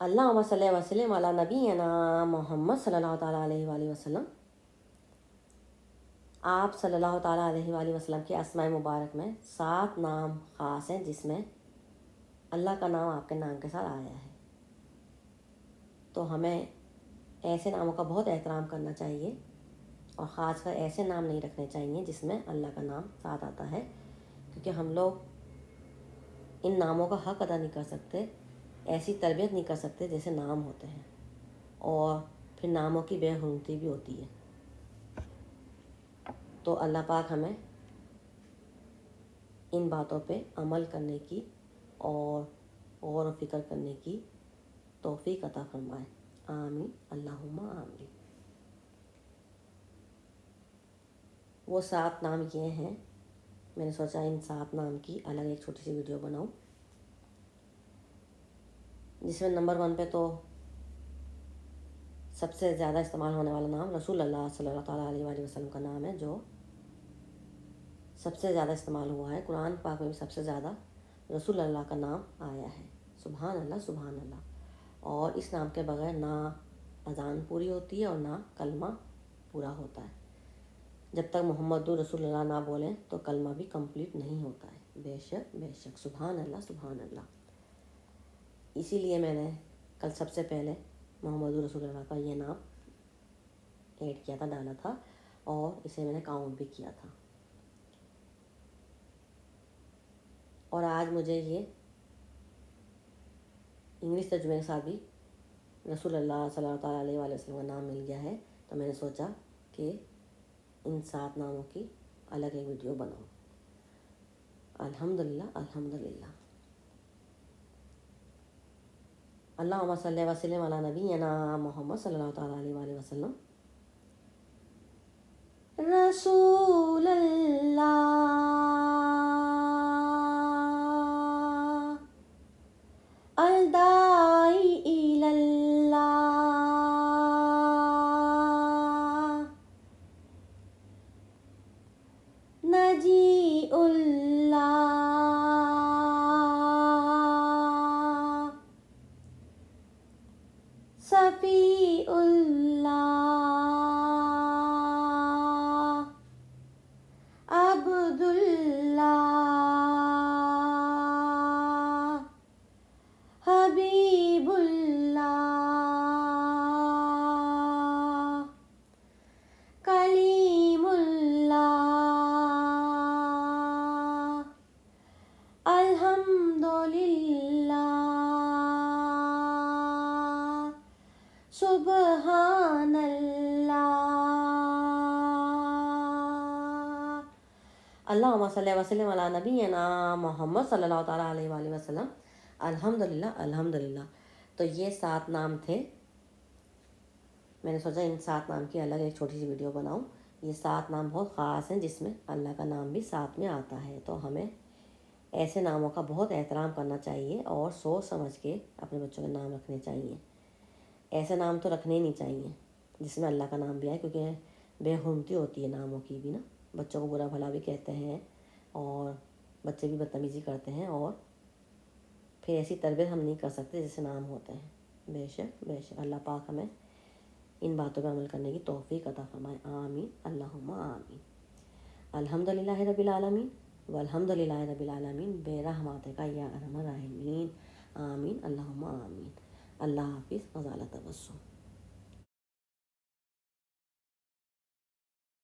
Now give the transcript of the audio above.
अल्लाहुम्मा सल्लि व सल्लिम अला नबीना मोहम्मद सल्लल्लाहु ताला अलैहि वालैहि वसल्लम। आप सल्लल्लाहु ताला अलैहि वालैहि वसल्लम के अस्माए मुबारक में 7 नाम ख़ास हैं जिसमें अल्लाह का नाम आपके नाम के साथ आया है। तो हमें ऐसे नामों का बहुत एहतराम करना चाहिए और ख़ासकर ऐसे नाम नहीं रखने चाहिए जिसमें अल्लाह का नाम साथ आता है, क्योंकि हम लोग इन नामों का हक़ अदा नहीं कर सकते, ऐसी तरबियत नहीं कर सकते जैसे नाम होते हैं, और फिर नामों की बेहुरमती भी होती है। तो अल्लाह पाक हमें इन बातों पे अमल करने की और गौर व फिक्र करने की तौफीक अता फरमाए। आमीन अल्लाहुम्मा आमीन। वो 7 नाम ये हैं, मैंने सोचा इन 7 नाम की अलग एक छोटी सी वीडियो बनाऊं, जिसमें नंबर 1 पे तो सबसे ज़्यादा इस्तेमाल होने वाला नाम रसूल अल्लाह सल्लल्लाहु ताला अलैहि वसल्लम का नाम है, जो सबसे ज़्यादा इस्तेमाल हुआ है। कुरान पाक में भी सबसे ज़्यादा रसूल अल्लाह का नाम आया है। सुभान अल्लाह सुभान अल्लाह। और इस नाम के बगैर ना अजान पूरी होती है और ना कलमा पूरा होता है। जब तक मोहम्मदुर रसूलुल्लाह ना बोलें तो कलमा भी कंप्लीट नहीं होता है। बेशक बेशक, सुभान अल्लाह सुभान अल्लाह। इसीलिए मैंने कल सबसे पहले मोहम्मदुर रसूलुल्लाह का ये नाम ऐड किया था, डाला था, और इसे मैंने काउंट भी किया था। और आज मुझे ये इंग्लिश तर्जुमे के साथ भी रसूलुल्लाह सल्लल्लाहु अलैहि वसल्लम का नाम मिल गया है, तो मैंने सोचा कि इन 7 नामों की अलग एक वीडियो बनाऊं। अल्हम्दुलिल्लाह अल्हम्दुलिल्लाह। अल्लाहुम्मा सल्लि व सल्लिम अला नबीना मोहम्मद सल्लल्लाहु ताला अलैहि वसल्लम। रसूलल्लाह अल-दाई इलल्लाह नजीउल्लाह सफ़ीउल्लाह अब्दुल्लाह हबीबुल्लाह कलीमुल्लाह अल्हम्दुलिल्लाह सुबहानल्लाह। अल्लाहुम्मा सल्लि व सल्लिम अला नबीना मोहम्मद सल्लल्लाहु ताला अलैहि वसल्लम। अल्हम्दुलिल्लाह अल्हम्दुलिल्लाह। तो ये 7 नाम थे। मैंने सोचा इन 7 नाम की अलग एक छोटी सी वीडियो बनाऊं। ये 7 नाम बहुत ख़ास हैं जिसमें अल्लाह का नाम भी साथ में आता है। तो हमें ऐसे नामों का बहुत एहतराम करना चाहिए और सोच समझ के अपने बच्चों के नाम रखने चाहिए। ऐसे नाम तो रखने ही नहीं चाहिए जिसमें अल्लाह का नाम भी आए, क्योंकि बेहुरमती होती है नामों की भी ना। बच्चों को बुरा भला भी कहते हैं और बच्चे भी बदतमीज़ी करते हैं, और फिर ऐसी तरबियत हम नहीं कर सकते जैसे नाम होते हैं। बेशक बेशक, अल्लाह पाक हमें इन बातों पर अमल करने की तौफीक अता फरमाए। आमीन अल्लाहुम्मा आमीन। अल्हम्दुलिल्लाहि रब्बिल आलमीन वल्हम्दुलिल्लाहि रब्बिल आलमीन बेरहमतिका या अरहमर राहिमीन। आमीन अल्लाहुम्मा आमीन। अल्लाह हाफिज़। वज़ाला तबस्सुम।